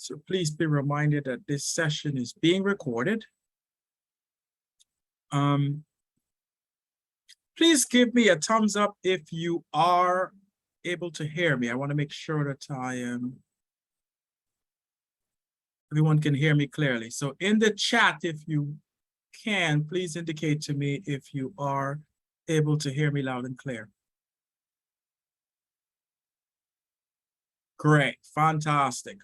So please be reminded that this session is being recorded. Please give me a thumbs up if you are able to hear me. I want to make sure that everyone can hear me clearly. So in the chat, if you can, please indicate to me if you are able to hear me loud and clear. Great, fantastic.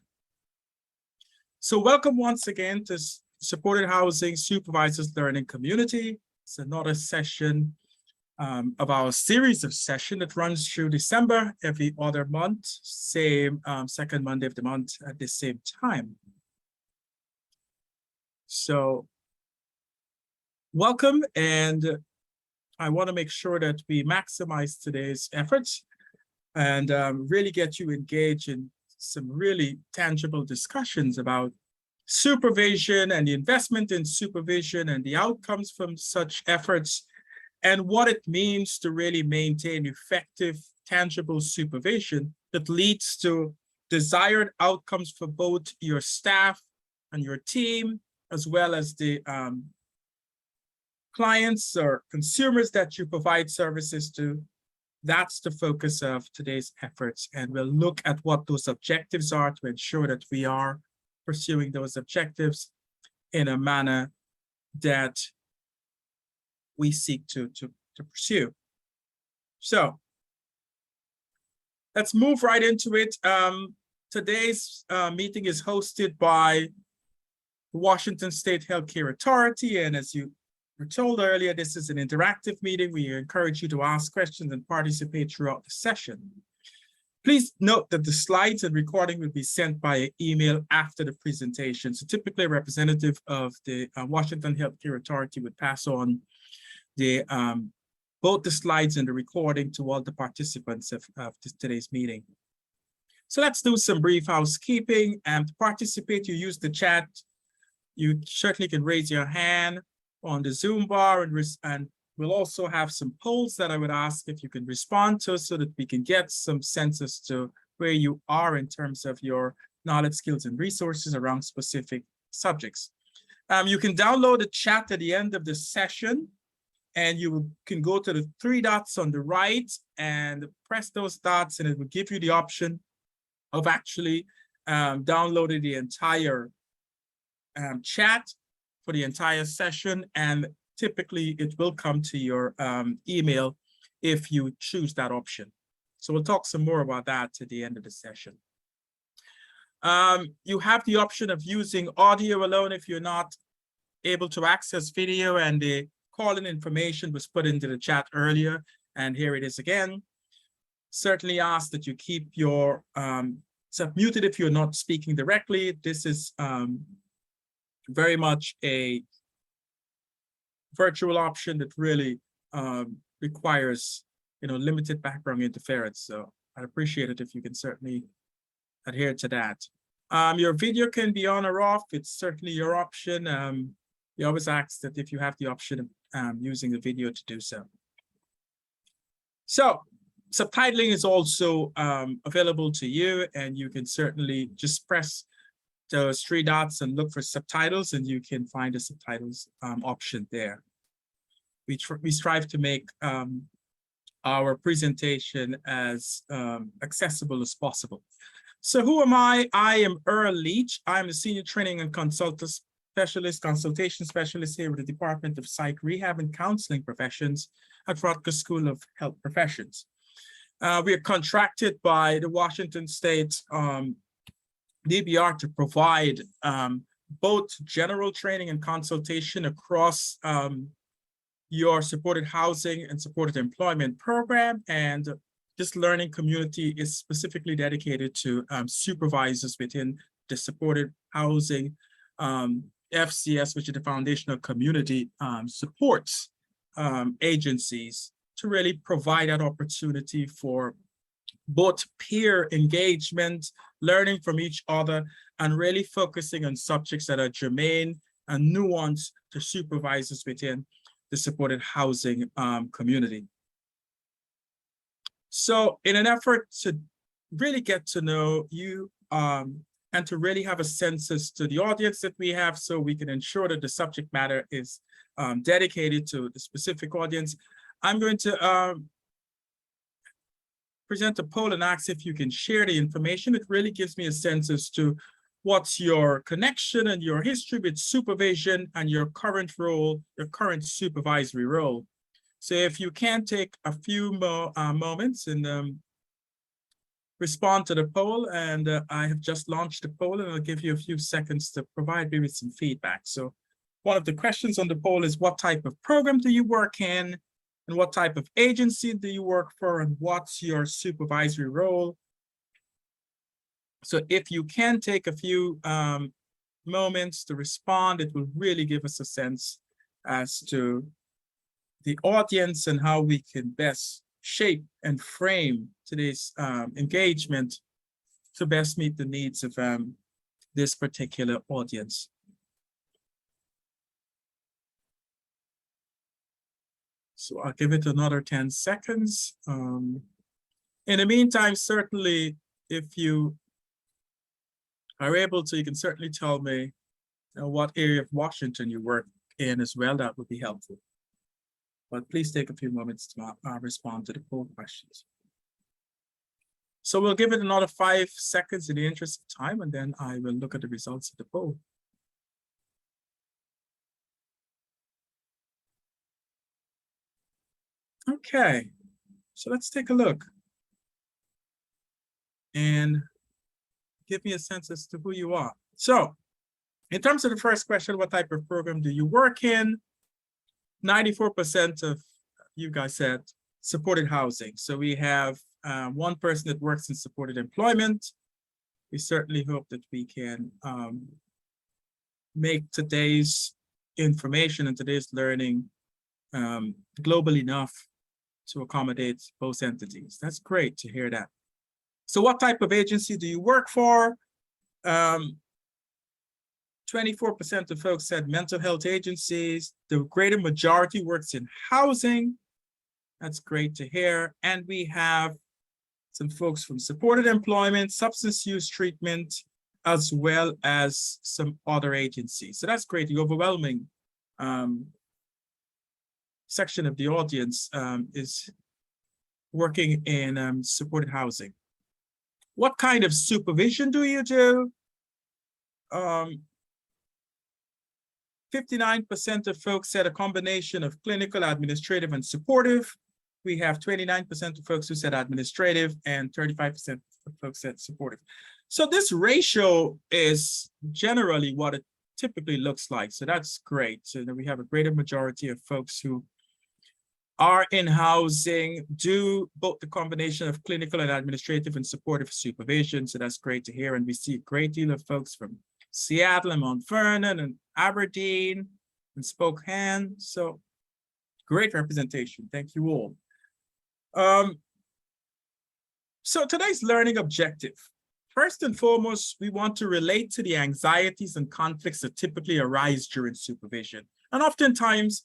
So welcome once again to Supported Housing Supervisors Learning Community. It's another session of our series of sessions that runs through December every other month, same second Monday of the month at the same time. So welcome, and I want to make sure that we maximize today's efforts and really get you engaged in some really tangible discussions about supervision and the investment in supervision and the outcomes from such efforts and what it means to really maintain effective, tangible supervision that leads to desired outcomes for both your staff and your team, as well as the clients or consumers that you provide services to. That's the focus of today's efforts, and we'll look at what those objectives are to ensure that we are pursuing those objectives in a manner that we seek to pursue. So let's move right into it. Today's meeting is hosted by the Washington State Healthcare Authority, and as you were told earlier, this is an interactive meeting. We encourage you to ask questions and participate throughout the session. Please note that the slides and recording will be sent by email after the presentation. So typically a representative of the Washington Healthcare Authority would pass on the both the slides and the recording to all the participants of today's meeting. So let's do some brief housekeeping. And to participate, you use the chat. You certainly can raise your hand on the Zoom bar, and we'll also have some polls that I would ask if you can respond to so that we can get some sense as to where you are in terms of your knowledge, skills, and resources around specific subjects. You can download the chat at the end of the session, and you can go to the three dots on the right and press those dots, and it will give you the option of actually downloading the entire chat for the entire session, and typically it will come to your email if you choose that option. So we'll talk some more about that at the end of the session. You have the option of using audio alone if you're not able to access video, and the call-in information was put into the chat earlier, and here it is again. Certainly ask that you keep your self muted if you're not speaking directly. This is very much a virtual option that really requires, limited background interference. So I'd appreciate it if you can certainly adhere to that. Your video can be on or off. It's certainly your option. We always ask that if you have the option of using the video to do so. So subtitling is also available to you, and you can certainly just press those three dots and look for subtitles, and you can find the subtitles option there. We strive to make our presentation as accessible as possible. So who am I? I am Earl Leach. I'm a senior training and consultation specialist here with the Department of Psych Rehab and Counseling Professions at Rutgers School of Health Professions. We are contracted by the Washington State DBR to provide both general training and consultation across your supported housing and supported employment program. And this learning community is specifically dedicated to supervisors within the supported housing FCS, which is the foundational community supports agencies, to really provide that opportunity for both peer engagement, learning from each other, and really focusing on subjects that are germane and nuanced to supervisors within the supported housing community. So in an effort to really get to know you, and to really have a sense as to the audience that we have so we can ensure that the subject matter is dedicated to the specific audience. I'm going to present a poll and ask if you can share the information. It really gives me a sense as to what's your connection and your history with supervision and your current role, your current supervisory role. So if you can take a few more moments and respond to the poll, and I have just launched the poll, and I'll give you a few seconds to provide me with some feedback. So one of the questions on the poll is, what type of program do you work in? And what type of agency do you work for? And what's your supervisory role? So if you can take a few moments to respond, it will really give us a sense as to the audience and how we can best shape and frame today's engagement to best meet the needs of this particular audience. So I'll give it another 10 seconds. In the meantime, certainly, if you are able to, you can certainly tell me what area of Washington you work in as well. That would be helpful. But please take a few moments to respond to the poll questions. So we'll give it another 5 seconds in the interest of time, and then I will look at the results of the poll. Okay, so let's take a look and give me a sense as to who you are. So in terms of the first question, what type of program do you work in? 94% of you guys said supported housing. So we have one person that works in supported employment. We certainly hope that we can make today's information and today's learning global enough to accommodate both entities. That's great to hear that. So what type of agency do you work for? 24% of folks said mental health agencies. The greater majority works in housing. That's great to hear. And we have some folks from supported employment, substance use treatment, as well as some other agencies. So that's great. The overwhelming section of the audience is working in supported housing. What kind of supervision do you do? 59% of folks said a combination of clinical, administrative, and supportive. We have 29% of folks who said administrative, and 35% of folks said supportive. So this ratio is generally what it typically looks like. So that's great. So we have a greater majority of folks who are in housing, do both the combination of clinical and administrative and supportive supervision. So that's great to hear. And we see a great deal of folks from Seattle and Mount Vernon and Aberdeen and Spokane. So great representation. Thank you all. So today's learning objective. First and foremost, we want to relate to the anxieties and conflicts that typically arise during supervision. And oftentimes,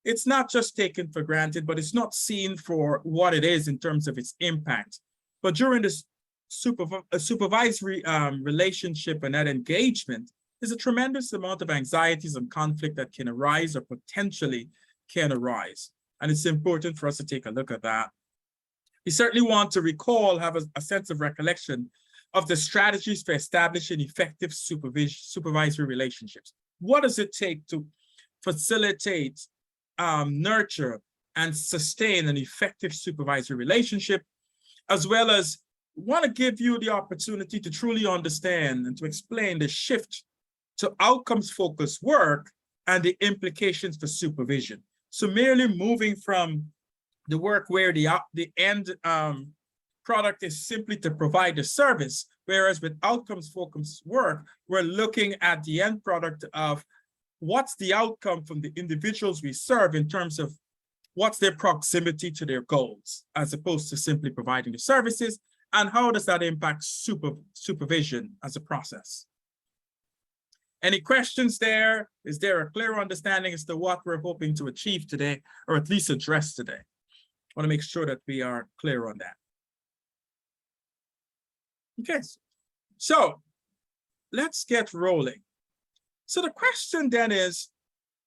it's not just taken for granted, but it's not seen for what it is in terms of its impact. But during this supervisory relationship and that engagement, there's a tremendous amount of anxieties and conflict that can arise or potentially can arise. And it's important for us to take a look at that. We certainly want to recall, have a sense of recollection of the strategies for establishing effective supervisory relationships. What does it take to facilitate, nurture, and sustain an effective supervisory relationship, as well as want to give you the opportunity to truly understand and to explain the shift to outcomes-focused work and the implications for supervision. So merely moving from the work where the end product is simply to provide the service, whereas with outcomes-focused work, we're looking at the end product of what's the outcome from the individuals we serve in terms of what's their proximity to their goals, as opposed to simply providing the services, and how does that impact supervision as a process? Any questions there? Is there a clear understanding as to what we're hoping to achieve today, or at least address today? I want to make sure that we are clear on that. Okay, so let's get rolling. So the question then is,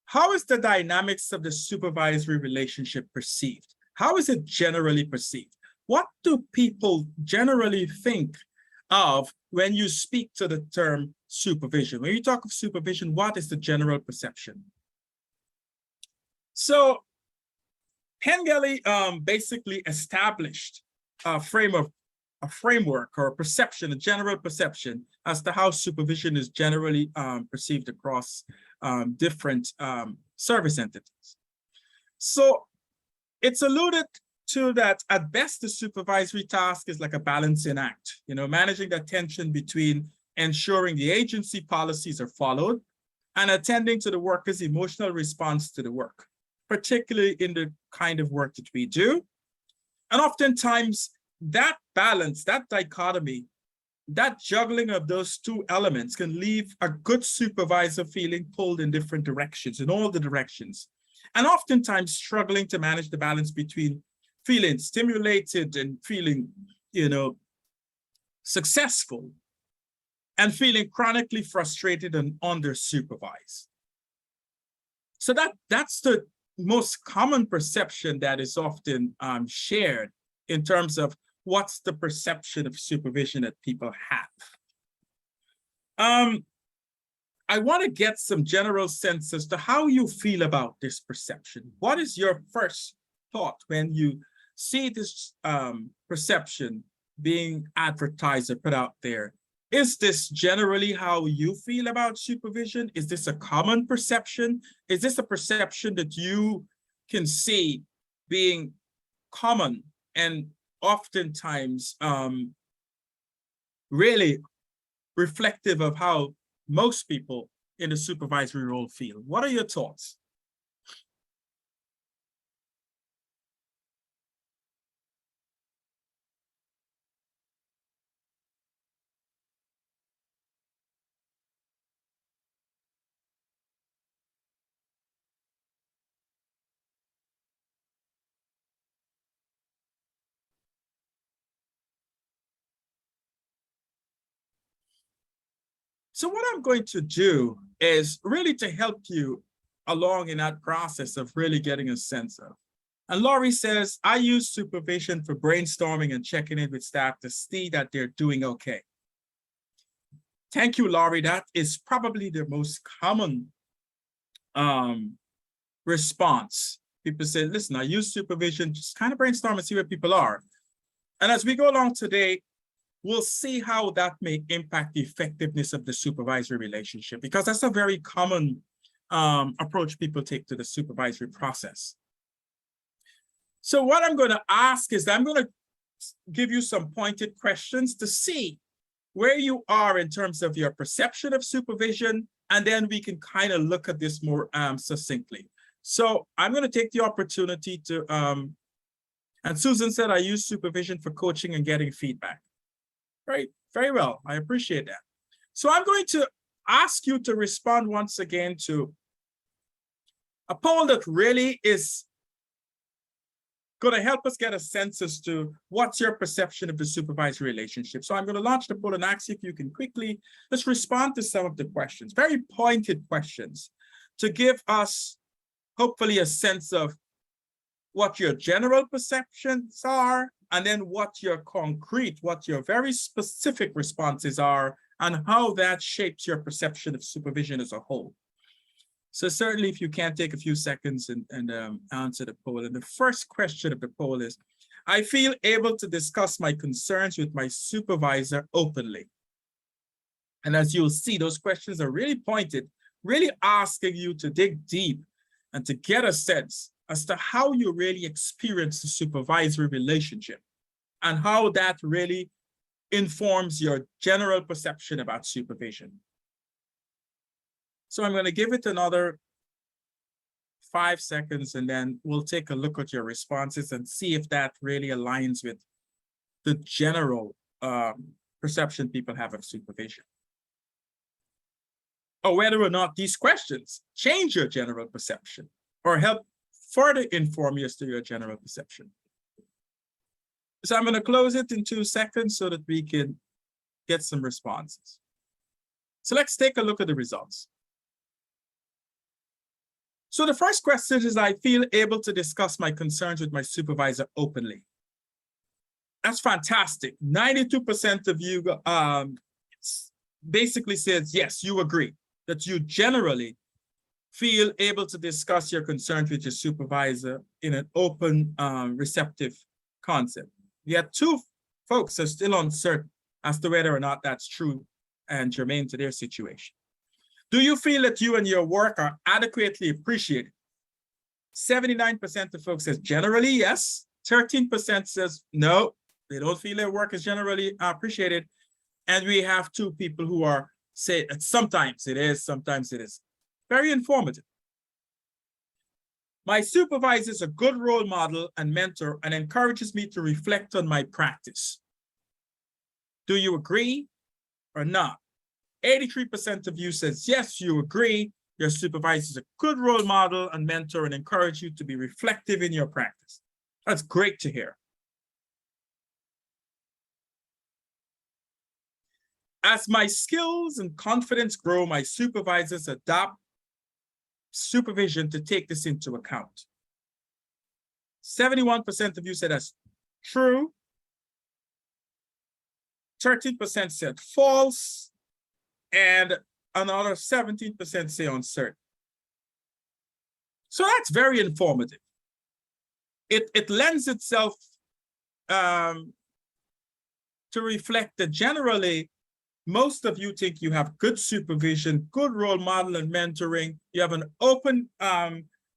how is the dynamics of the supervisory relationship perceived? How is it generally perceived? What do people generally think of when you speak to the term supervision? When you talk of supervision, what is the general perception? So Pengelly basically established a framework or a perception, a general perception as to how supervision is generally perceived across different service entities. So it's alluded to that at best the supervisory task is like a balancing act, managing the tension between ensuring the agency policies are followed and attending to the worker's emotional response to the work, particularly in the kind of work that we do. And oftentimes that balance, that dichotomy, that juggling of those two elements can leave a good supervisor feeling pulled in different directions, in all the directions, and oftentimes struggling to manage the balance between feeling stimulated and feeling, successful, and feeling chronically frustrated and under-supervised. So that's the most common perception that is often shared in terms of what's the perception of supervision that people have. I want to get some general sense as to how you feel about this perception. What is your first thought when you see this perception being advertised or put out there? Is this generally how you feel about supervision? Is this a common perception? Is this a perception that you can see being common and oftentimes really reflective of how most people in the supervisory role feel? What are your thoughts? So what I'm going to do is really to help you along in that process of really getting a sense of. And Laurie says, I use supervision for brainstorming and checking in with staff to see that they're doing okay. Thank you, Laurie. That is probably the most common response. People say, listen, I use supervision, just kind of brainstorm and see where people are. And as we go along today, we'll see how that may impact the effectiveness of the supervisory relationship, because that's a very common approach people take to the supervisory process. So what I'm going to ask is that I'm going to give you some pointed questions to see where you are in terms of your perception of supervision, and then we can kind of look at this more succinctly. So I'm going to take the opportunity to, and Susan said, I use supervision for coaching and getting feedback. Right, very well, I appreciate that. So I'm going to ask you to respond once again to a poll that really is going to help us get a sense as to what's your perception of the supervisory relationship. So I'm going to launch the poll and ask if you can quickly just respond to some of the questions, very pointed questions, to give us hopefully a sense of what your general perceptions are, and then what your concrete, what your very specific responses are, and how that shapes your perception of supervision as a whole. So certainly if you can take a few seconds and answer the poll. And the first question of the poll is, I feel able to discuss my concerns with my supervisor openly. And as you'll see, those questions are really pointed, really asking you to dig deep and to get a sense as to how you really experience the supervisory relationship and how that really informs your general perception about supervision. So I'm going to give it another 5 seconds, and then we'll take a look at your responses and see if that really aligns with the general perception people have of supervision, or whether or not these questions change your general perception or help further inform you as to your general perception. So I'm going to close it in 2 seconds so that we can get some responses. So let's take a look at the results. So the first question is, I feel able to discuss my concerns with my supervisor openly. That's fantastic. 92% of you basically says, yes, you agree that you generally feel able to discuss your concerns with your supervisor in an open, receptive concept. Yet 2 folks are still uncertain as to whether or not that's true and germane to their situation. Do you feel that you and your work are adequately appreciated? 79% of folks says generally yes. 13% says no, they don't feel their work is generally appreciated. And we have 2 people who are say sometimes it is, sometimes it is. Very informative. My supervisor is a good role model and mentor and encourages me to reflect on my practice. Do you agree or not? 83% of you says, yes, you agree. Your supervisor is a good role model and mentor and encourage you to be reflective in your practice. That's great to hear. As my skills and confidence grow, my supervisors adopt supervision to take this into account. 71% of you said that's true. 13% said false. And another 17% say uncertain. So that's very informative. It lends itself to reflect that generally, most of you think you have good supervision, good role model and mentoring. You have an open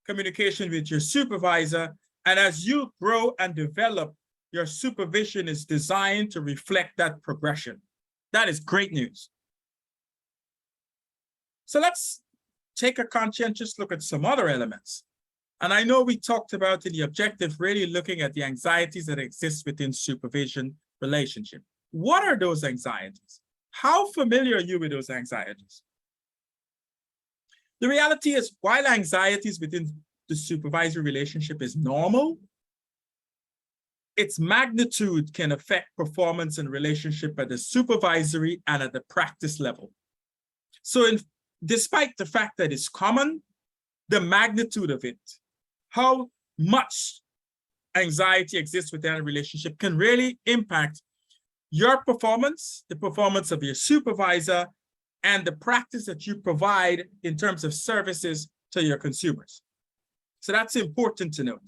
communication with your supervisor. And as you grow and develop, your supervision is designed to reflect that progression. That is great news. So let's take a conscientious look at some other elements. And I know we talked about in the objective, really looking at the anxieties that exist within supervision relationship. What are those anxieties? How familiar are you with those anxieties? The reality is, while anxieties within the supervisory relationship is normal, its magnitude can affect performance and relationship at the supervisory and at the practice level. So despite the fact that it's common, the magnitude of it, how much anxiety exists within a relationship can really impact your performance, the performance of your supervisor, and the practice that you provide in terms of services to your consumers. So that's important to note.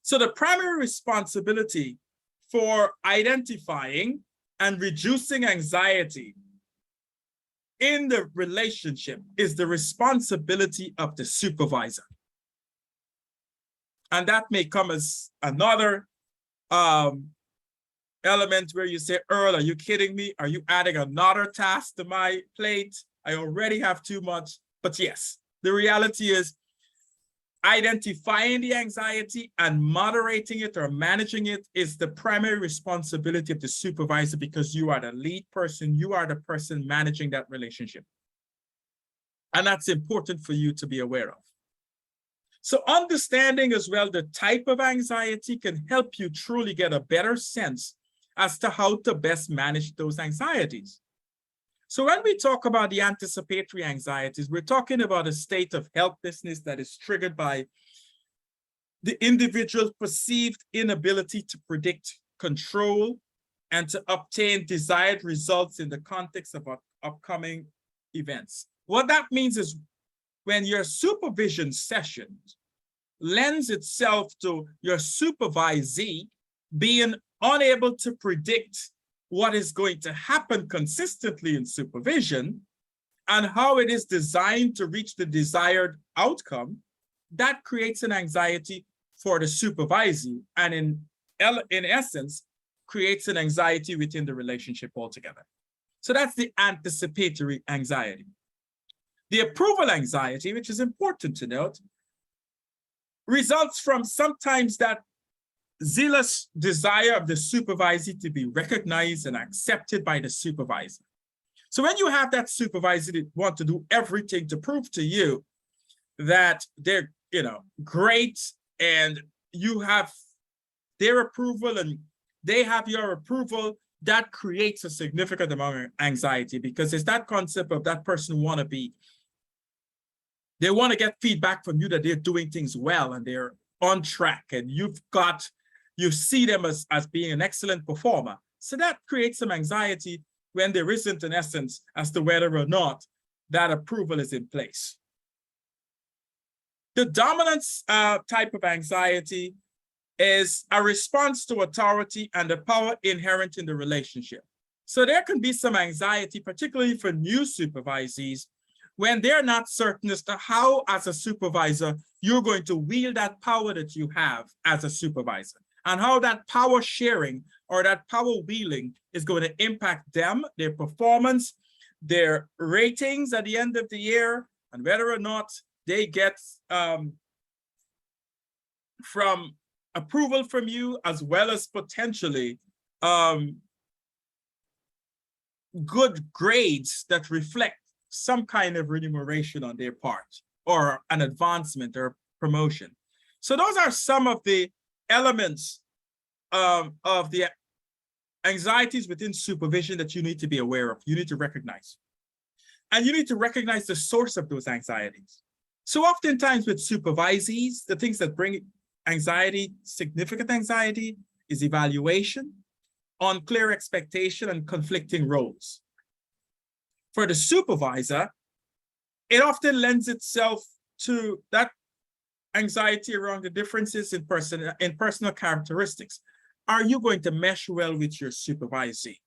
So the primary responsibility for identifying and reducing anxiety in the relationship is the responsibility of the supervisor. And that may come as another element where you say, Earl, are you kidding me? Are you adding another task to my plate? I already have too much. But yes, the reality is identifying the anxiety and moderating it or managing it is the primary responsibility of the supervisor, because you are the lead person. You are the person managing that relationship. And that's important for you to be aware of. So understanding as well the type of anxiety can help you truly get a better sense as to how to best manage those anxieties. So when we talk about the anticipatory anxieties, we're talking about a state of helplessness that is triggered by the individual's perceived inability to predict, control, and to obtain desired results in the context of upcoming events. What that means is when your supervision session lends itself to your supervisee being unable to predict what is going to happen consistently in supervision and how it is designed to reach the desired outcome, that creates an anxiety for the supervisee and in essence creates an anxiety within the relationship altogether. So that's the anticipatory anxiety. The approval anxiety, which is important to note, results from sometimes that zealous desire of the supervisee to be recognized and accepted by the supervisor. So when you have that supervisor that want to do everything to prove to you that they're, great and you have their approval and they have your approval, that creates a significant amount of anxiety, because it's that concept of that person they want to get feedback from you that they're doing things well and they're on track, and you see them as being an excellent performer. So that creates some anxiety when there isn't an essence as to whether or not that approval is in place. The dominance type of anxiety is a response to authority and the power inherent in the relationship. So there can be some anxiety, particularly for new supervisees, when they're not certain as to how, as a supervisor, you're going to wield that power that you have as a supervisor, and how that power sharing or that power wielding is going to impact them, their performance, their ratings at the end of the year, and whether or not they get from approval from you, as well as potentially good grades that reflect some kind of remuneration on their part, or an advancement or promotion. So those are some of the elements of the anxieties within supervision that you need to be aware of, you need to recognize. And you need to recognize the source of those anxieties. So oftentimes with supervisees, the things that bring anxiety, significant anxiety, is evaluation, unclear expectation, and conflicting roles. For the supervisor, it often lends itself to that anxiety around the differences in personal characteristics. Are you going to mesh well with your supervisee?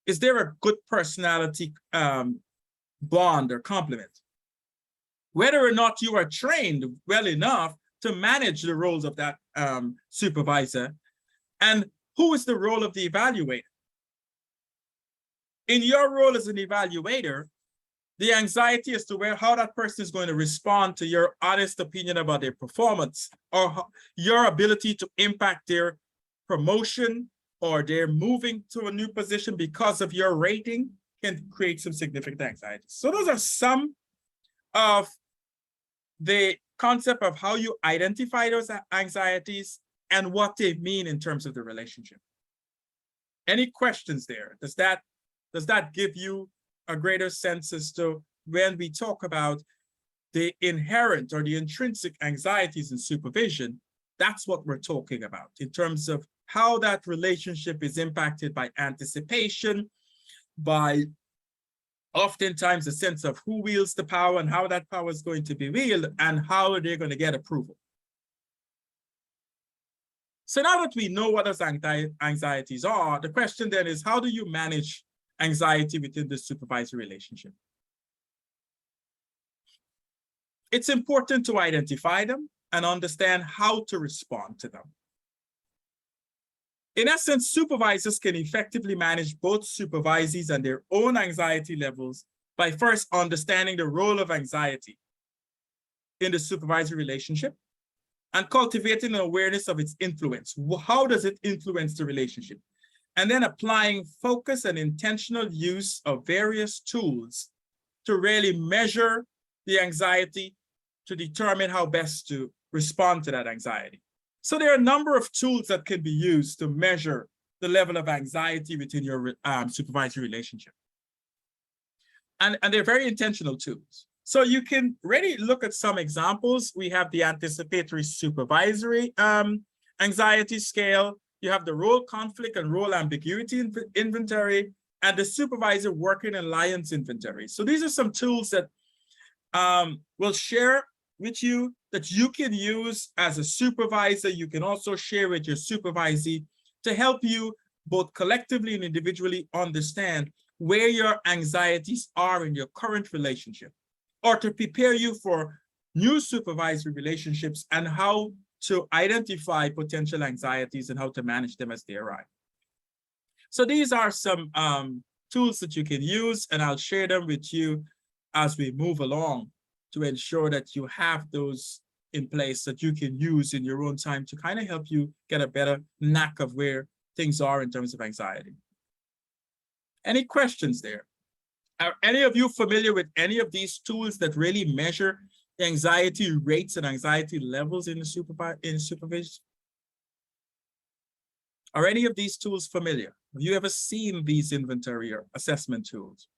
Is there a good personality bond or complement? Whether or not you are trained well enough to manage the roles of that supervisor, and who is the role of the evaluator? In your role as an evaluator, the anxiety as to how that person is going to respond to your honest opinion about their performance, or your ability to impact their promotion or their moving to a new position because of your rating, can create some significant anxiety. So those are some of the concept of how you identify those anxieties and what they mean in terms of the relationship. Any questions there? Does that give you a greater sense as to when we talk about the inherent or the intrinsic anxieties in supervision? That's what we're talking about in terms of how that relationship is impacted by anticipation, by oftentimes a sense of who wields the power and how that power is going to be wielded and how they're going to get approval. So now that we know what those anxieties are, the question then is, how do you manage anxiety within the supervisory relationship? It's important to identify them and understand how to respond to them. In essence, supervisors can effectively manage both supervisees and their own anxiety levels by first understanding the role of anxiety in the supervisory relationship and cultivating an awareness of its influence. How does it influence the relationship? And then applying focus and intentional use of various tools to really measure the anxiety to determine how best to respond to that anxiety. So there are a number of tools that can be used to measure the level of anxiety within your supervisory relationship. And they're very intentional tools. So you can really look at some examples. We have the Anticipatory Supervisory anxiety scale. You have the role conflict and role ambiguity inventory, and the supervisor working alliance inventory. So these are some tools that we'll share with you that you can use as a supervisor. You can also share with your supervisee to help you both collectively and individually understand where your anxieties are in your current relationship, or to prepare you for new supervisory relationships and how to identify potential anxieties and how to manage them as they arrive. So these are some tools that you can use, and I'll share them with you as we move along to ensure that you have those in place that you can use in your own time to kind of help you get a better knack of where things are in terms of anxiety. Any questions there? Are any of you familiar with any of these tools that really measure anxiety rates and anxiety levels in supervision? Are any of these tools familiar? Have you ever seen these inventory or assessment tools?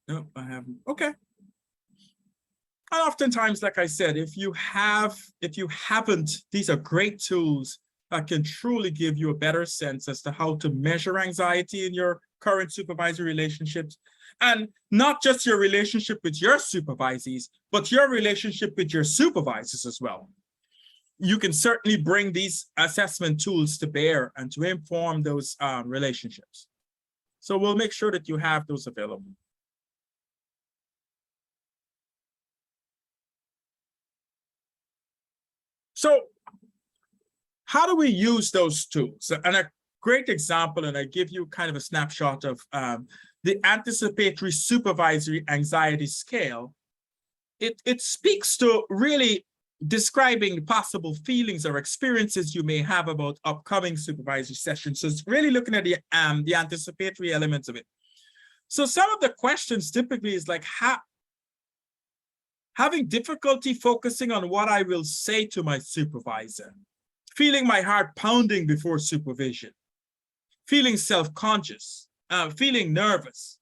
No, I haven't. Okay. And oftentimes, like I said, if you haven't, these are great tools that can truly give you a better sense as to how to measure anxiety in your current supervisory relationships. And not just your relationship with your supervisees, but your relationship with your supervisors as well. You can certainly bring these assessment tools to bear and to inform those relationships. So we'll make sure that you have those available. So how do we use those tools? And a great example, and I give you kind of a snapshot of the Anticipatory Supervisory Anxiety Scale. It speaks to really describing possible feelings or experiences you may have about upcoming supervisory sessions. So it's really looking at the anticipatory elements of it. So some of the questions typically is like, having difficulty focusing on what I will say to my supervisor, feeling my heart pounding before supervision, feeling self-conscious, feeling nervous,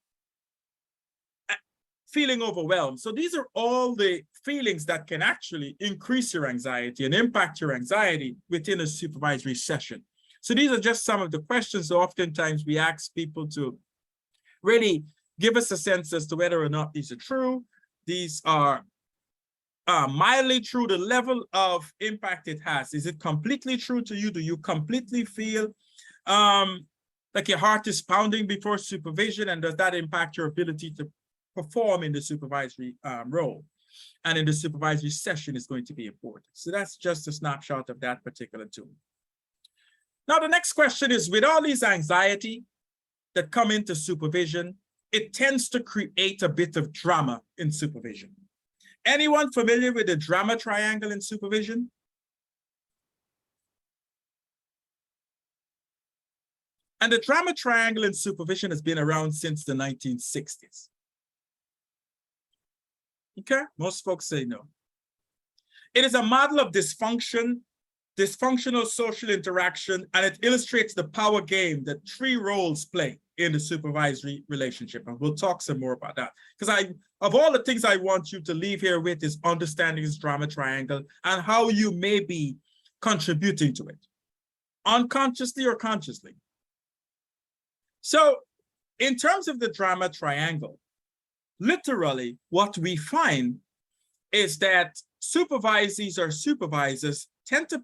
feeling overwhelmed. So these are all the feelings that can actually increase your anxiety and impact your anxiety within a supervisory session. So these are just some of the questions that oftentimes we ask people to really give us a sense as to whether or not these are true. These are mildly true, the level of impact it has. Is it completely true to you? Do you completely feel like your heart is pounding before supervision? And does that impact your ability to perform in the supervisory role? And in the supervisory session is going to be important. So that's just a snapshot of that particular tool. Now, the next question is, with all these anxiety that come into supervision, it tends to create a bit of drama in supervision. Anyone familiar with the drama triangle in supervision? And the drama triangle in supervision has been around since the 1960s. Okay, most folks say no. It is a model of dysfunctional social interaction, and it illustrates the power game that three roles play in the supervisory relationship. And we'll talk some more about that. Because of all the things I want you to leave here with is understanding this drama triangle and how you may be contributing to it, unconsciously or consciously. So in terms of the drama triangle, literally what we find is that supervisees or supervisors tend to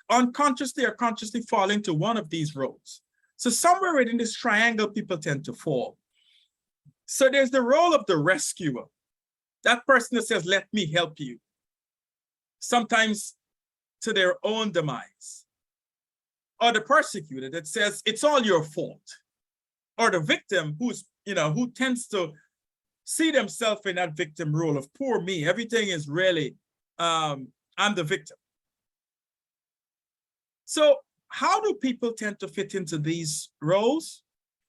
unconsciously or consciously fall into one of these roles. So somewhere within this triangle, people tend to fall. So there's the role of the rescuer, that person that says, let me help you, sometimes to their own demise. Or the persecutor that says, it's all your fault. Or the victim who tends to see themselves in that victim role of poor me, everything is really, I'm the victim. So how do people tend to fit into these roles?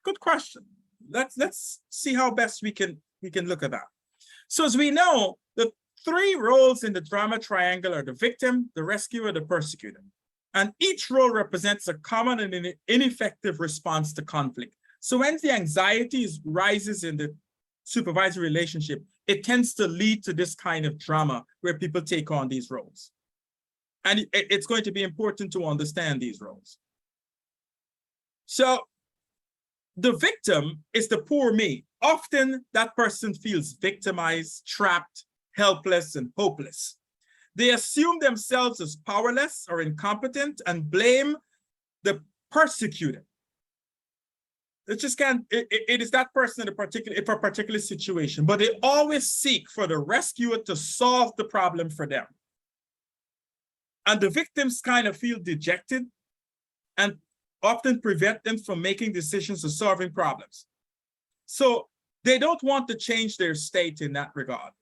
Good question. Let's see how best we can look at that. So as we know, the three roles in the drama triangle are the victim, the rescuer, the persecutor. And each role represents a common and ineffective response to conflict. So when the anxiety rises in the supervisory relationship, it tends to lead to this kind of drama where people take on these roles. And it's going to be important to understand these roles. So the victim is the poor me. Often that person feels victimized, trapped, helpless, and hopeless. They assume themselves as powerless or incompetent and blame the persecutor. It just can't, it is that person in a particular situation, but they always seek for the rescuer to solve the problem for them. And the victims kind of feel dejected and often prevent them from making decisions or solving problems. So they don't want to change their state in that regard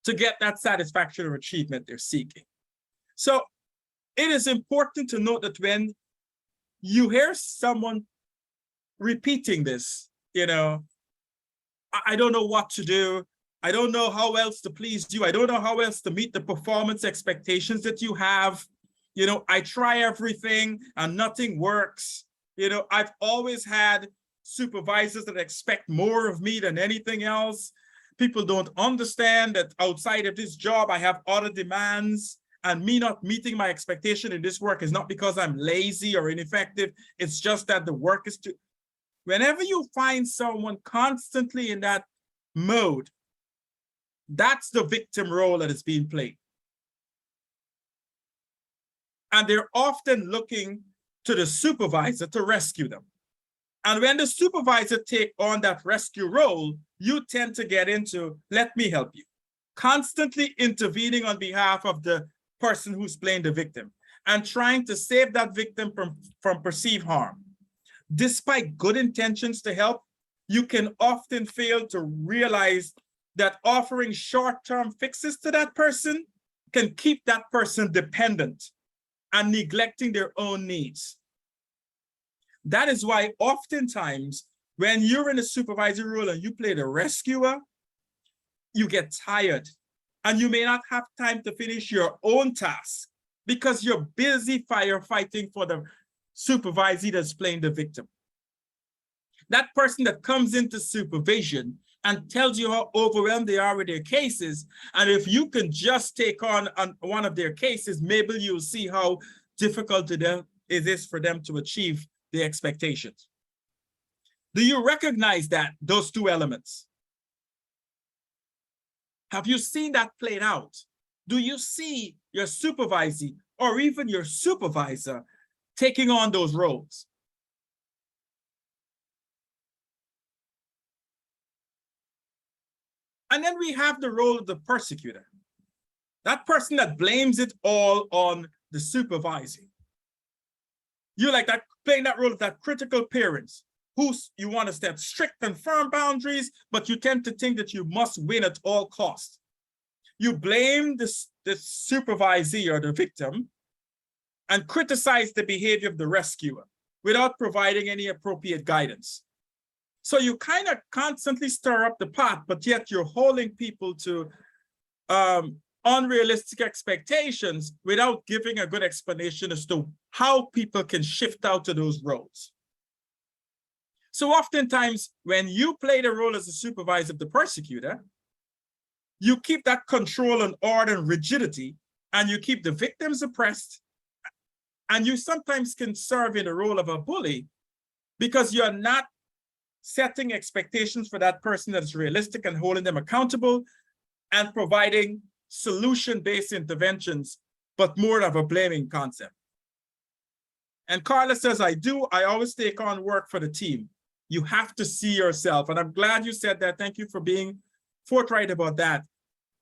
to get that satisfaction or achievement they're seeking. So it is important to note that when you hear someone repeating this, I don't know what to do. I don't know how else to please you. I don't know how else to meet the performance expectations that you have. You know, I try everything and nothing works. You know, I've always had supervisors that expect more of me than anything else. People don't understand that outside of this job, I have other demands, and me not meeting my expectation in this work is not because I'm lazy or ineffective. It's just that the work is too. Whenever you find someone constantly in that mode, that's the victim role that is being played. And they're often looking to the supervisor to rescue them. And when the supervisor take on that rescue role, you tend to get into, let me help you. Constantly intervening on behalf of the person who's playing the victim and trying to save that victim from perceived harm. Despite good intentions to help, you can often fail to realize that offering short-term fixes to that person can keep that person dependent and neglecting their own needs. That is why oftentimes when you're in a supervisory role and you play the rescuer, you get tired and you may not have time to finish your own task because you're busy firefighting for the supervisee that's playing the victim. That person that comes into supervision and tells you how overwhelmed they are with their cases, and if you can just take on one of their cases, maybe you'll see how difficult it is for them to achieve the expectations. Do you recognize that, those two elements? Have you seen that played out? Do you see your supervisee or even your supervisor taking on those roles? And then we have the role of the persecutor, that person that blames it all on the supervising. You like that, playing that role of that critical parent you want to set strict and firm boundaries, but you tend to think that you must win at all costs. You blame the supervisee or the victim and criticize the behavior of the rescuer without providing any appropriate guidance. So you kind of constantly stir up the pot, but yet you're holding people to unrealistic expectations without giving a good explanation as to how people can shift out of those roles. So oftentimes, when you play the role as a supervisor of the persecutor, you keep that control and order and rigidity, and you keep the victims oppressed, and you sometimes can serve in the role of a bully because you're not setting expectations for that person that's realistic and holding them accountable and providing solution-based interventions, but more of a blaming concept. And Carla says, I always take on work for the team. You have to see yourself. And I'm glad you said that. Thank you for being forthright about that.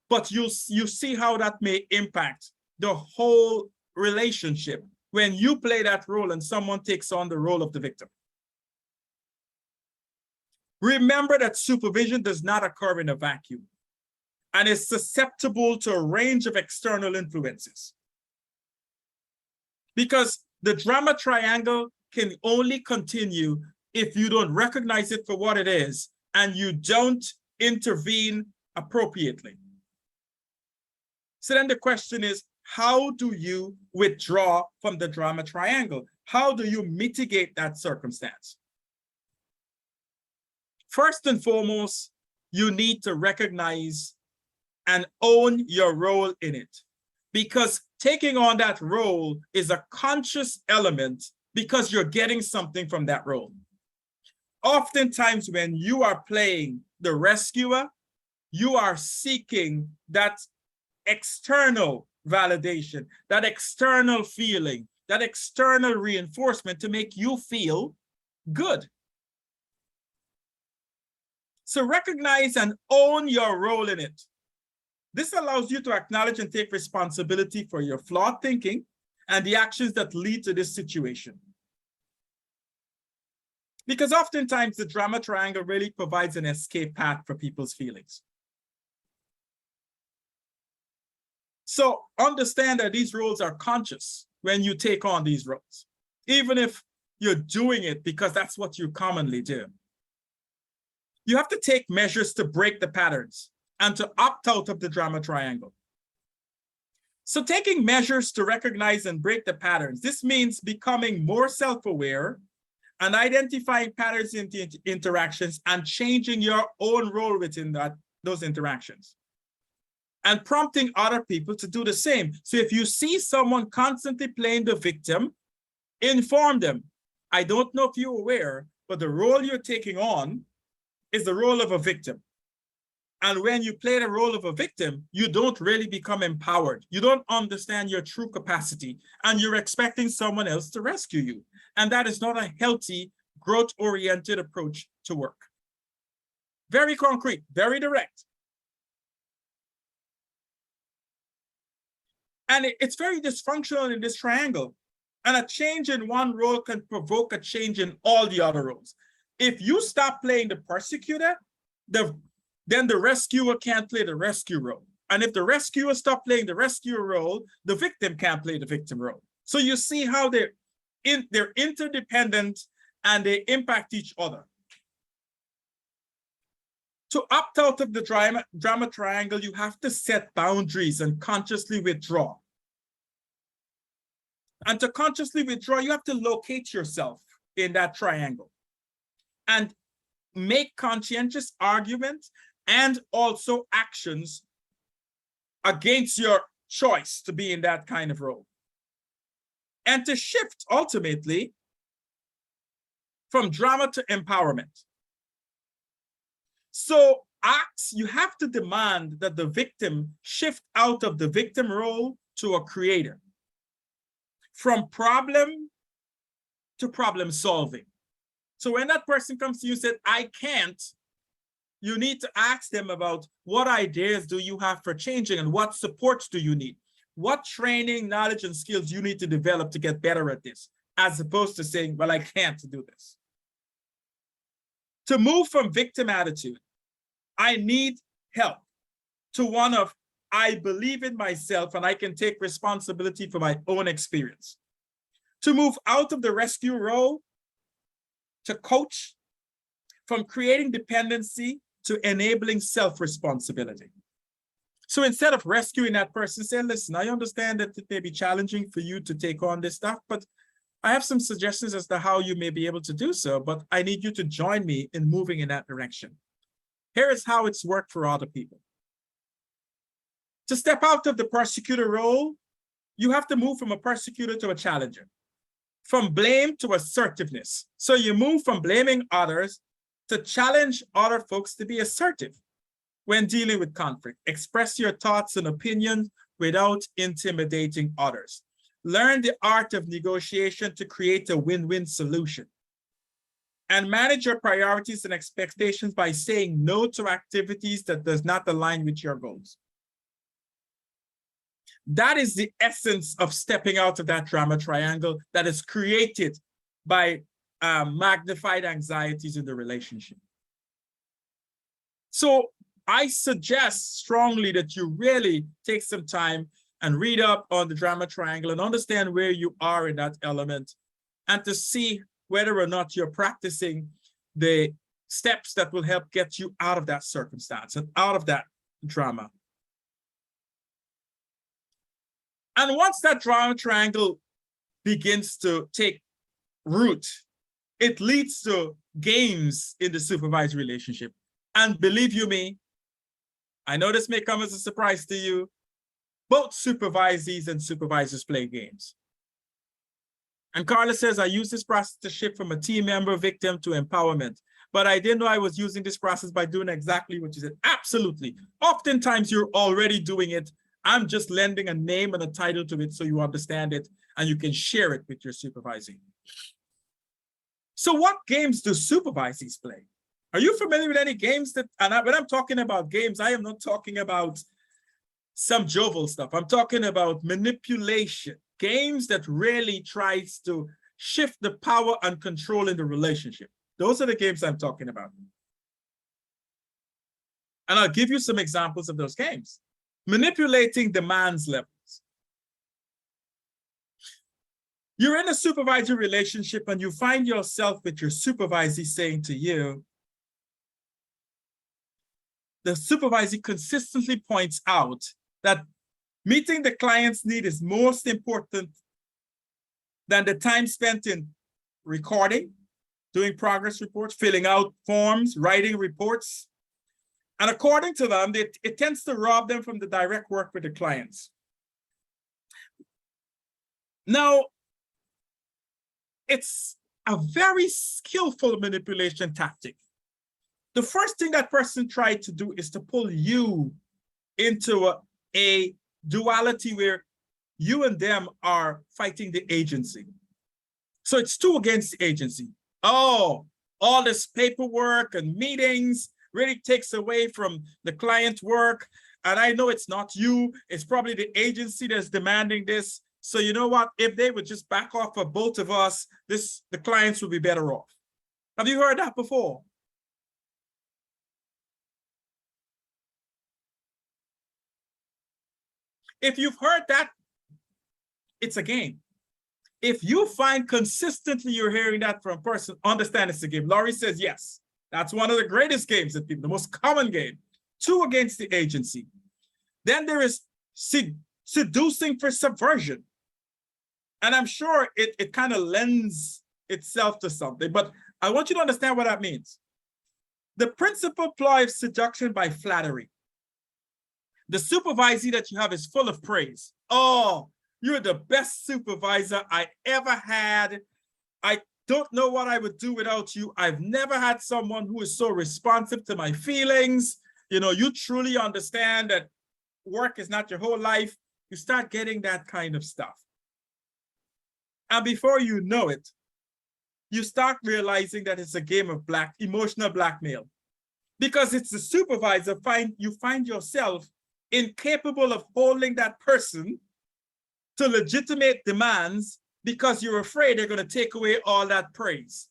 But you see how that may impact the whole relationship when you play that role and someone takes on the role of the victim. Remember that supervision does not occur in a vacuum and is susceptible to a range of external influences. Because the drama triangle can only continue if you don't recognize it for what it is and you don't intervene appropriately. So then the question is, how do you withdraw from the drama triangle? How do you mitigate that circumstance? First and foremost, you need to recognize and own your role in it, because taking on that role is a conscious element because you're getting something from that role. Oftentimes when you are playing the rescuer, you are seeking that external validation, that external feeling, that external reinforcement to make you feel good. So recognize and own your role in it. This allows you to acknowledge and take responsibility for your flawed thinking and the actions that lead to this situation. Because oftentimes the drama triangle really provides an escape path for people's feelings. So understand that these roles are conscious when you take on these roles, even if you're doing it because that's what you commonly do. You have to take measures to break the patterns and to opt out of the drama triangle. So taking measures to recognize and break the patterns, this means becoming more self-aware and identifying patterns in the interactions and changing your own role within those interactions. And prompting other people to do the same. So if you see someone constantly playing the victim, inform them. I don't know if you're aware, but the role you're taking on is the role of a victim. And when you play the role of a victim, you don't really become empowered. You don't understand your true capacity, and you're expecting someone else to rescue you. And that is not a healthy, growth-oriented approach to work. Very concrete, very direct. And it's very dysfunctional in this triangle. And a change in one role can provoke a change in all the other roles. If you stop playing the persecutor, then the rescuer can't play the rescue role. And if the rescuer stops playing the rescuer role, the victim can't play the victim role. So you see how they're interdependent and they impact each other. To opt out of the drama triangle, you have to set boundaries and consciously withdraw. And to consciously withdraw, you have to locate yourself in that triangle and make conscientious arguments and also actions against your choice to be in that kind of role. And to shift ultimately from drama to empowerment. So you have to demand that the victim shift out of the victim role to a creator. From problem to problem solving. So when that person comes to you and says, I can't, you need to ask them about what ideas do you have for changing and what supports do you need? What training, knowledge, and skills you need to develop to get better at this, as opposed to saying, well, I can't do this. To move from victim attitude, I need help, to one of, I believe in myself and I can take responsibility for my own experience. To move out of the rescue role, to coach, from creating dependency to enabling self-responsibility. So instead of rescuing that person, say, listen, I understand that it may be challenging for you to take on this stuff, but I have some suggestions as to how you may be able to do so, but I need you to join me in moving in that direction. Here is how it's worked for other people. To step out of the persecutor role, you have to move from a persecutor to a challenger, from blame to assertiveness. So you move from blaming others to challenge other folks to be assertive when dealing with conflict. Express your thoughts and opinions without intimidating others. Learn the art of negotiation to create a win-win solution. And manage your priorities and expectations by saying no to activities that does not align with your goals. That is the essence of stepping out of that drama triangle that is created by magnified anxieties in the relationship. So I suggest strongly that you really take some time and read up on the drama triangle and understand where you are in that element, and to see whether or not you're practicing the steps that will help get you out of that circumstance and out of that drama. And once that drama triangle begins to take root, it leads to games in the supervised relationship. And believe you me, I know this may come as a surprise to you, both supervisees and supervisors play games. And Carla says, I use this process to shift from a team member victim to empowerment. But I didn't know I was using this process by doing exactly what you said. Absolutely. Oftentimes you're already doing it. I'm just lending a name and a title to it so you understand it and you can share it with your supervisee. So what games do supervisees play? Are you familiar with any games that, and when I'm talking about games, I am not talking about some jovial stuff. I'm talking about manipulation, games that really tries to shift the power and control in the relationship. Those are the games I'm talking about. And I'll give you some examples of those games. Manipulating demands levels. You're in a supervisory relationship and you find yourself with your supervisee saying to you, the supervisor consistently points out that meeting the client's need is most important than the time spent in recording, doing progress reports, filling out forms, writing reports. And according to them, it tends to rob them from the direct work with the clients. Now, it's a very skillful manipulation tactic. The first thing that person tried to do is to pull you into a duality where you and them are fighting the agency. So it's two against the agency. Oh, all this paperwork and meetings really takes away from the client work. And I know it's not you, it's probably the agency that's demanding this. So you know what? If they would just back off of both of us, the clients would be better off. Have you heard that before? If you've heard that, it's a game. If you find consistently you're hearing that from a person, understand it's a game. Laurie says yes. That's one of the greatest games that people, the most common game. Two against the agency. Then there is seducing for subversion. And I'm sure it kind of lends itself to something, but I want you to understand what that means. The principal ploy of seduction by flattery. The supervisor that you have is full of praise. Oh, you're the best supervisor I ever had. I don't know what I would do without you. I've never had someone who is so responsive to my feelings. You know, you truly understand that work is not your whole life. You start getting that kind of stuff. And before you know it, you start realizing that it's a game of emotional blackmail. Because it's the supervisor, you find yourself incapable of holding that person to legitimate demands because you're afraid they're going to take away all that praise.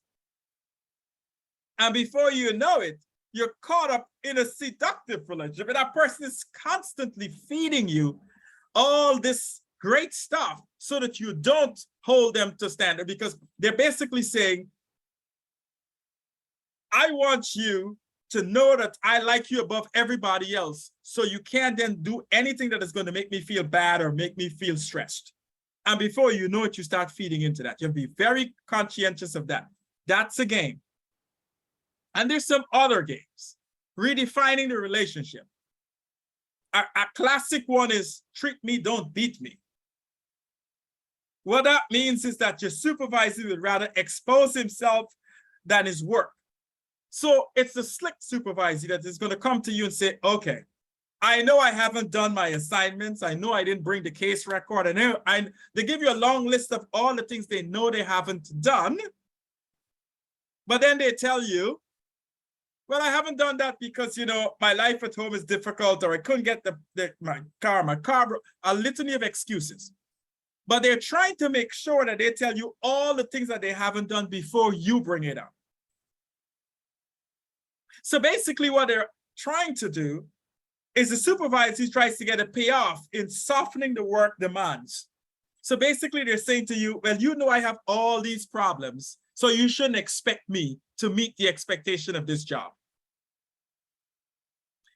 And before you know it, you're caught up in a seductive relationship, and that person is constantly feeding you all this great stuff so that you don't hold them to standard, because they're basically saying, I want you to know that I like you above everybody else, so you can't then do anything that is going to make me feel bad or make me feel stressed. And before you know it, you start feeding into that. You have to be very conscientious of that. That's a game. And there's some other games. Redefining the relationship. A classic one is treat me, don't beat me. What that means is that your supervisor would rather expose himself than his work. So it's the slick supervisor that is going to come to you and say, okay, I know I haven't done my assignments. I know I didn't bring the case record. And they give you a long list of all the things they know they haven't done. But then they tell you, well, I haven't done that because, you know, my life at home is difficult, or I couldn't get my car broke, a litany of excuses. But they're trying to make sure that they tell you all the things that they haven't done before you bring it up. So basically what they're trying to do is the supervisor tries to get a payoff in softening the work demands. So basically they're saying to you, well, you know I have all these problems, so you shouldn't expect me to meet the expectation of this job.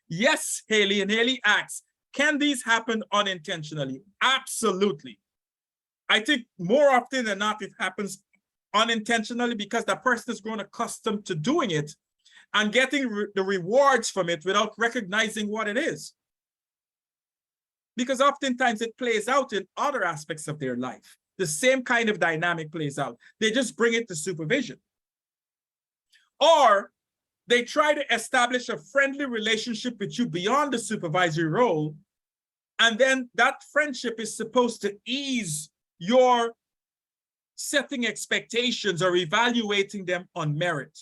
Yes, Haley, and Haley asks, can these happen unintentionally? Absolutely. I think more often than not, it happens unintentionally because the person is grown accustomed to doing it and getting the rewards from it without recognizing what it is. Because oftentimes it plays out in other aspects of their life. The same kind of dynamic plays out. They just bring it to supervision. Or they try to establish a friendly relationship with you beyond the supervisory role, and then that friendship is supposed to ease your setting expectations or evaluating them on merit.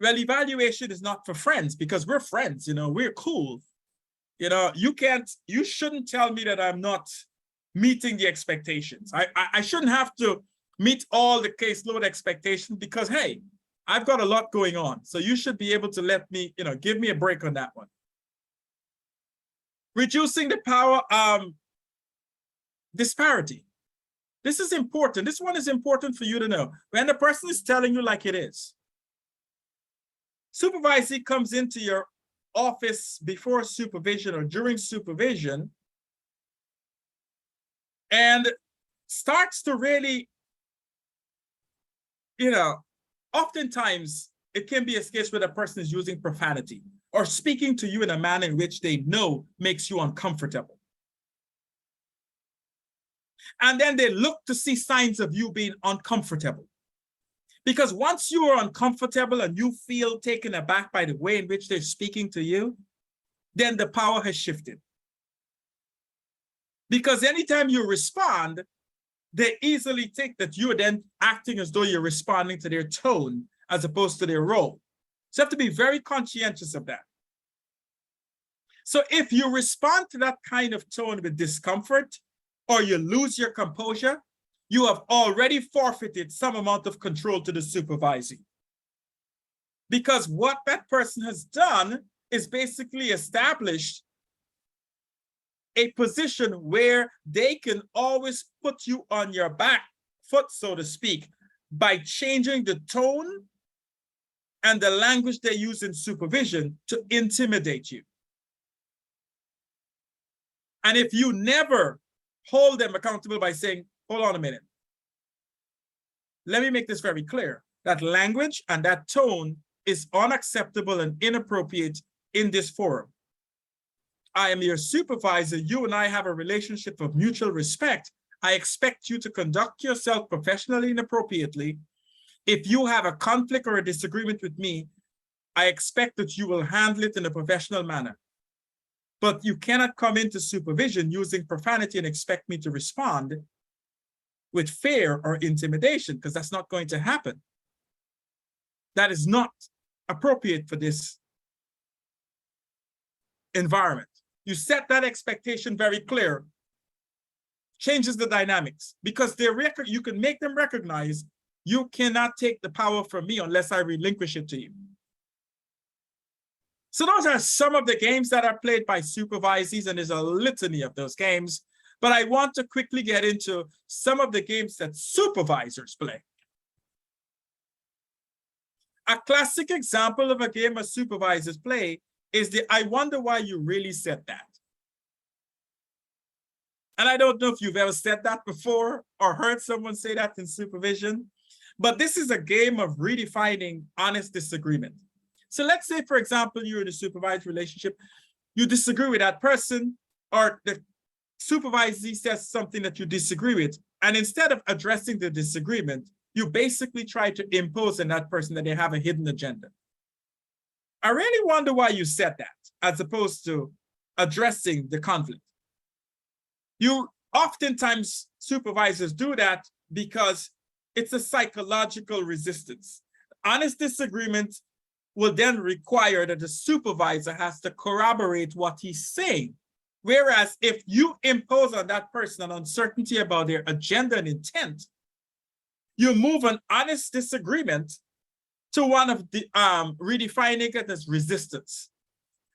Well, evaluation is not for friends because we're friends, you know, we're cool. You know, you shouldn't tell me that I'm not meeting the expectations. I shouldn't have to meet all the caseload expectations because, hey, I've got a lot going on. So you should be able to let me, you know, give me a break on that one. Reducing the power disparity. This is important. This one is important for you to know. When the person is telling you like it is, supervisor comes into your office before supervision or during supervision and starts to really, oftentimes it can be a case where the person is using profanity or speaking to you in a manner in which they know makes you uncomfortable. And then they look to see signs of you being uncomfortable. Because once you are uncomfortable and you feel taken aback by the way in which they're speaking to you, then the power has shifted. Because anytime you respond, they easily think that you're then acting as though you're responding to their tone as opposed to their role. So you have to be very conscientious of that. So if you respond to that kind of tone with discomfort or you lose your composure, you have already forfeited some amount of control to the supervisor. Because what that person has done is basically established a position where they can always put you on your back foot, so to speak, by changing the tone and the language they use in supervision to intimidate you. And if you never hold them accountable by saying, hold on a minute, let me make this very clear. That language and that tone is unacceptable and inappropriate in this forum. I am your supervisor. You and I have a relationship of mutual respect. I expect you to conduct yourself professionally and appropriately. If you have a conflict or a disagreement with me, I expect that you will handle it in a professional manner. But you cannot come into supervision using profanity and expect me to respond with fear or intimidation, because that's not going to happen. That is not appropriate for this environment. You set that expectation very clear, changes the dynamics, because you can make them recognize you cannot take the power from me unless I relinquish it to you. So those are some of the games that are played by supervisees, and there's a litany of those games. But I want to quickly get into some of the games that supervisors play. A classic example of a game a supervisors play is the I wonder why you really said that. And I don't know if you've ever said that before or heard someone say that in supervision, but this is a game of redefining honest disagreement. So let's say, for example, you're in a supervised relationship, you disagree with that person, or the supervisee says something that you disagree with, and instead of addressing the disagreement, you basically try to impose on that person that they have a hidden agenda. I really wonder why you said that, as opposed to addressing the conflict. Oftentimes, supervisors do that because it's a psychological resistance. Honest disagreement will then require that the supervisor has to corroborate what he's saying. Whereas if you impose on that person an uncertainty about their agenda and intent, you move an honest disagreement to one of the redefining it as resistance.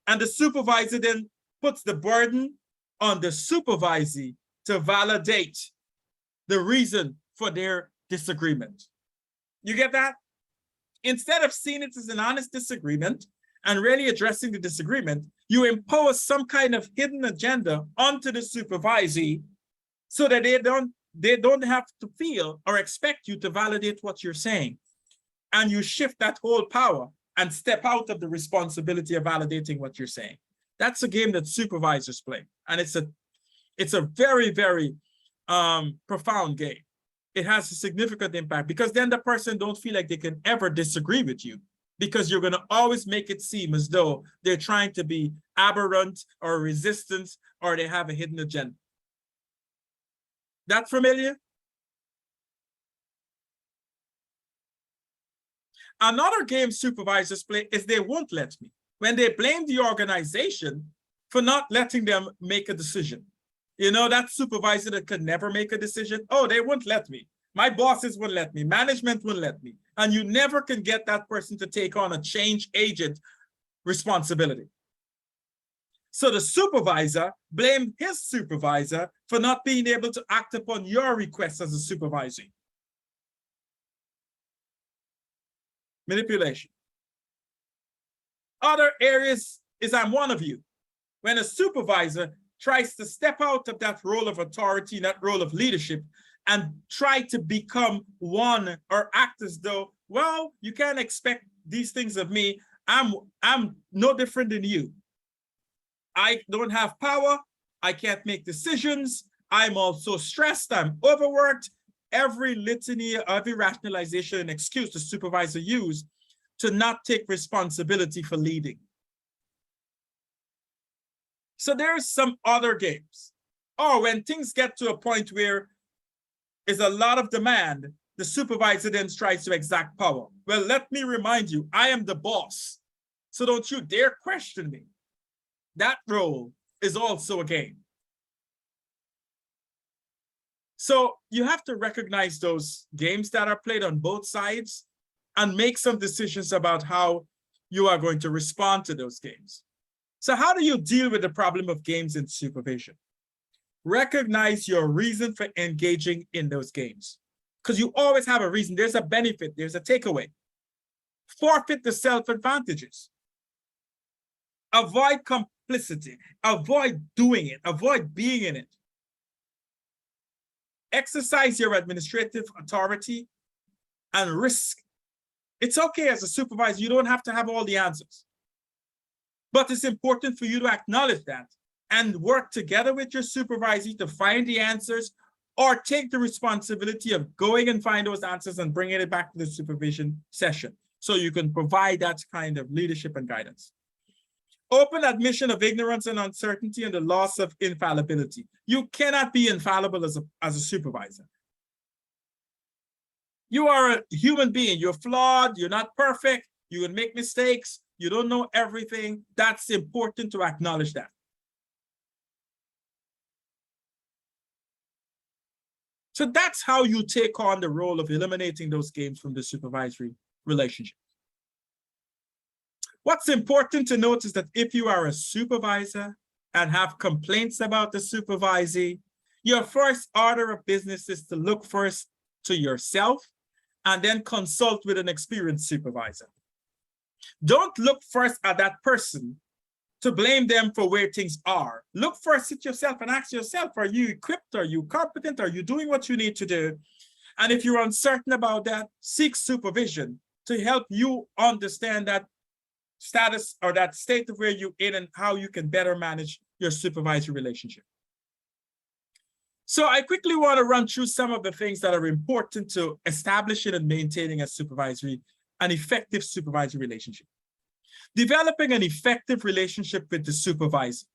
And the supervisor then puts the burden on the supervisee to validate the reason for their disagreement. You get that? Instead of seeing it as an honest disagreement and really addressing the disagreement, you impose some kind of hidden agenda onto the supervisee so that they don't have to feel or expect you to validate what you're saying. And you shift that whole power and step out of the responsibility of validating what you're saying. That's a game that supervisors play. And it's a very, very profound game. It has a significant impact because then the person don't feel like they can ever disagree with you, because you're going to always make it seem as though they're trying to be aberrant or resistance, or they have a hidden agenda. That familiar? Another game supervisors play is they won't let me, when they blame the organization for not letting them make a decision. You know, that supervisor that could never make a decision, oh, they won't let me. My bosses won't let me. Management won't let me. And you never can get that person to take on a change agent responsibility. So the supervisor blamed his supervisor for not being able to act upon your request as a supervisor. Manipulation. Other areas is I'm one of you. When a supervisor tries to step out of that role of authority, that role of leadership, and try to become one or act as though, well, you can't expect these things of me. I'm no different than you. I don't have power. I can't make decisions. I'm also stressed. I'm overworked. Every litany, every rationalization and excuse the supervisor used to not take responsibility for leading. So there's some other games. Or when things get to a point where there's a lot of demand, the supervisor then tries to exact power. Well, let me remind you, I am the boss. So don't you dare question me. That role is also a game. So you have to recognize those games that are played on both sides and make some decisions about how you are going to respond to those games. So how do you deal with the problem of games in supervision? Recognize your reason for engaging in those games, because you always have a reason. There's a benefit, there's a takeaway. Forfeit the self-advantages. Avoid complicity, avoid doing it, avoid being in it. Exercise your administrative authority and risk. It's okay as a supervisor, you don't have to have all the answers. But it's important for you to acknowledge that and work together with your supervisor to find the answers, or take the responsibility of going and find those answers and bringing it back to the supervision session so you can provide that kind of leadership and guidance. Open admission of ignorance and uncertainty and the loss of infallibility. You cannot be infallible as a supervisor. You are a human being. You're flawed. You're not perfect. You will make mistakes. You don't know everything. That's important to acknowledge that. So that's how you take on the role of eliminating those games from the supervisory relationship. What's important to note is that if you are a supervisor and have complaints about the supervisee, your first order of business is to look first to yourself and then consult with an experienced supervisor. Don't look first at that person to blame them for where things are. Look first at yourself and ask yourself, are you equipped? Are you competent? Are you doing what you need to do? And if you're uncertain about that, seek supervision to help you understand that status or that state of where you're in and how you can better manage your supervisory relationship. So I quickly want to run through some of the things that are important to establishing and maintaining an effective supervisory relationship. Developing an effective relationship with the supervisor.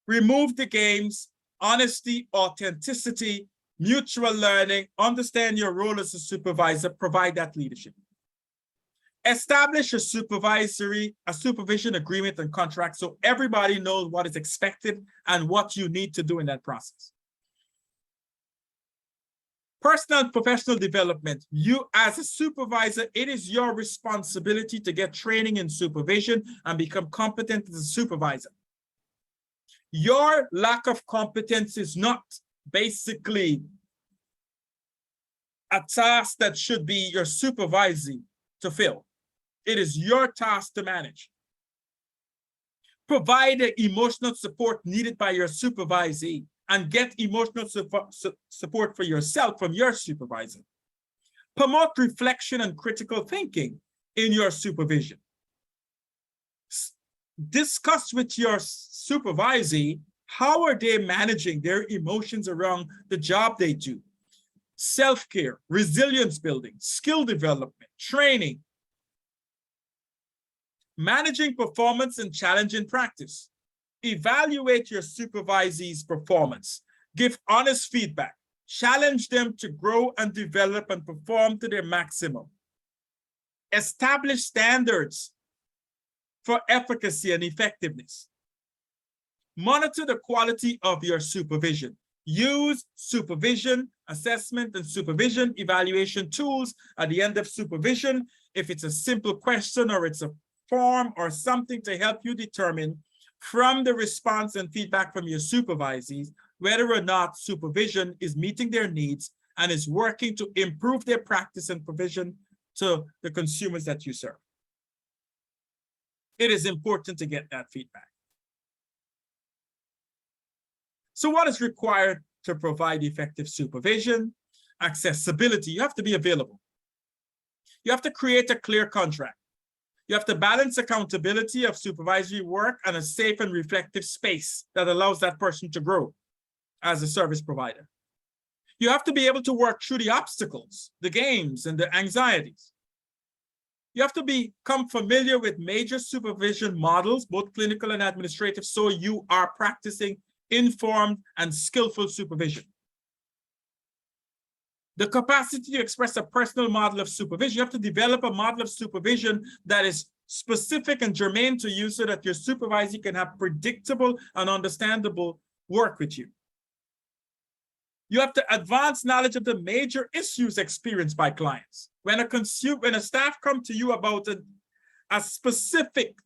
Remove the games, honesty, authenticity, mutual learning, understand your role as a supervisor, provide that leadership. Establish a supervision agreement and contract so everybody knows what is expected and what you need to do in that process. Personal and professional development. You as a supervisor, it is your responsibility to get training in supervision and become competent as a supervisor. Your lack of competence is not basically a task that should be your supervisee to fill. It is your task to manage. Provide the emotional support needed by your supervisee and get emotional support for yourself from your supervisor. Promote reflection and critical thinking in your supervision. Discuss with your supervisee, how are they managing their emotions around the job they do? Self-care, resilience building, skill development, training. Managing performance and challenge in practice. Evaluate your supervisee's performance. Give honest feedback. Challenge them to grow and develop and perform to their maximum. Establish standards for efficacy and effectiveness. Monitor the quality of your supervision. Use supervision, assessment, and supervision evaluation tools at the end of supervision. If it's a simple question or it's a form or something to help you determine from the response and feedback from your supervisees whether or not supervision is meeting their needs and is working to improve their practice and provision to the consumers that you serve. it is important to get that feedback. So what is required to provide effective supervision? Accessibility. You have to be available. You have to create a clear contract. You have to balance accountability of supervisory work and a safe and reflective space that allows that person to grow as a service provider. You have to be able to work through the obstacles, the games, and the anxieties. You have to become familiar with major supervision models, both clinical and administrative, so you are practicing informed and skillful supervision. The capacity to express a personal model of supervision. You have to develop a model of supervision that is specific and germane to you so that your supervisor can have predictable and understandable work with you. You have to advance knowledge of the major issues experienced by clients. When a staff come to you about a specific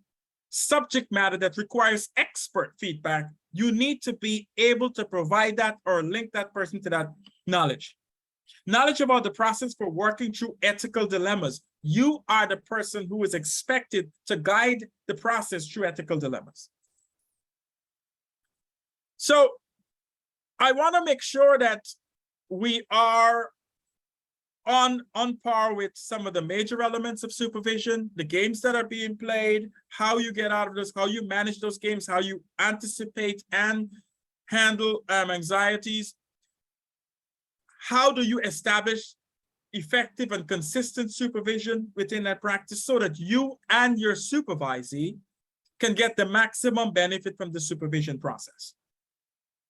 subject matter that requires expert feedback, you need to be able to provide that or link that person to that knowledge. Knowledge about the process for working through ethical dilemmas. You are the person who is expected to guide the process through ethical dilemmas. So I want to make sure that we are on par with some of the major elements of supervision, the games that are being played, how you get out of those, how you manage those games, how you anticipate and handle anxieties. How do you establish effective and consistent supervision within that practice so that you and your supervisee can get the maximum benefit from the supervision process?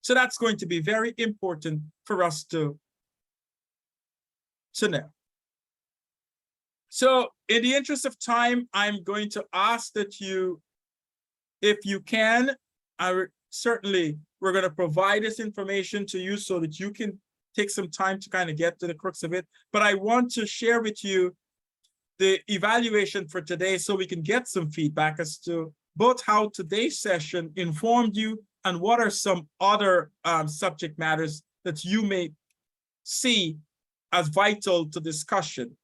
So that's going to be very important for us to know. So in the interest of time, I'm going to ask that you, if you can, we're going to provide this information to you so that you can take some time to kind of get to the crux of it. But I want to share with you the evaluation for today so we can get some feedback as to both how today's session informed you and what are some other subject matters that you may see as vital to discussion.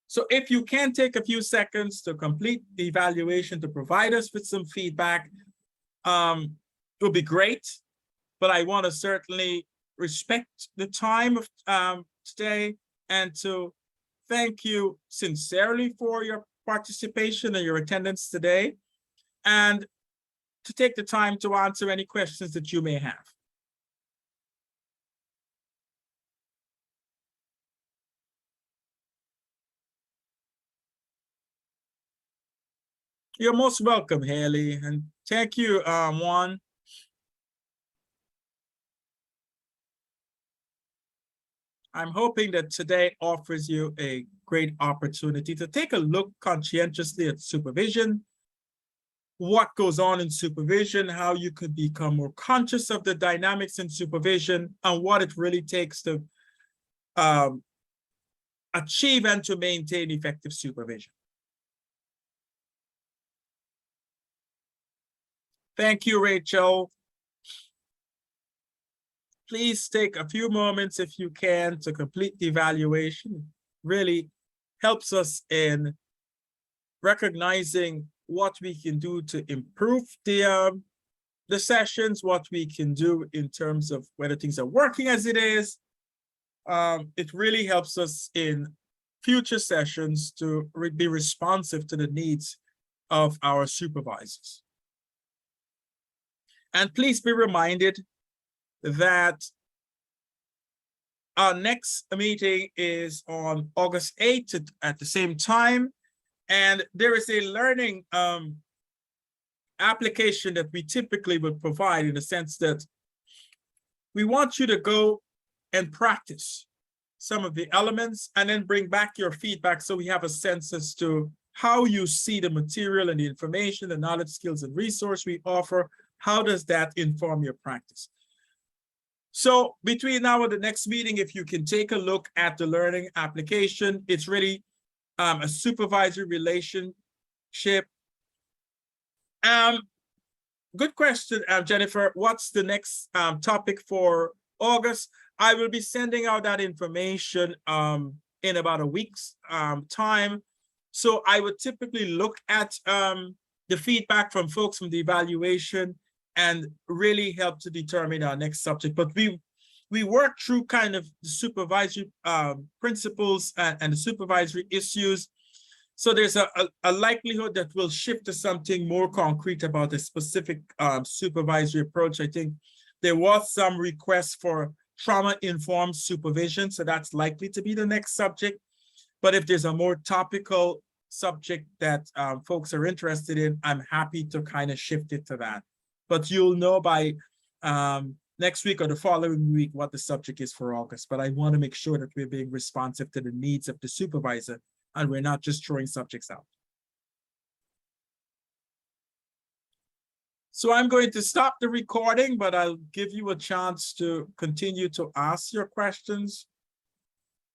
So if you can take a few seconds to complete the evaluation to provide us with some feedback, it would be great. But I want to certainly respect the time of today and to thank you sincerely for your participation and your attendance today, and to take the time to answer any questions that you may have. You're most welcome, Haley, and thank you, Juan. I'm hoping that today offers you a great opportunity to take a look conscientiously at supervision, what goes on in supervision, how you could become more conscious of the dynamics in supervision, and what it really takes to achieve and to maintain effective supervision. Thank you, Rachel. Please take a few moments if you can to complete the evaluation. It really helps us in recognizing what we can do to improve the sessions, what we can do in terms of whether things are working as it is. It really helps us in future sessions to be responsive to the needs of our supervisors. And please be reminded that our next meeting is on August 8th at the same time. And there is a learning application that we typically would provide, in the sense that we want you to go and practice some of the elements and then bring back your feedback so we have a sense as to how you see the material and the information, the knowledge, skills, and resource we offer. How does that inform your practice? So between now and the next meeting, if you can take a look at the learning application, it's really a supervisory relationship. Good question, Jennifer. What's the next topic for August? I will be sending out that information in about a week's time. So I would typically look at the feedback from folks from the evaluation and really help to determine our next subject. But we work through kind of the supervisory principles and the supervisory issues. So there's a likelihood that we'll shift to something more concrete about a specific supervisory approach. I think there was some request for trauma-informed supervision, so that's likely to be the next subject. But if there's a more topical subject that folks are interested in, I'm happy to kind of shift it to that. But you'll know by next week or the following week what the subject is for August. But I want to make sure that we're being responsive to the needs of the supervisor and we're not just throwing subjects out. So I'm going to stop the recording, but I'll give you a chance to continue to ask your questions.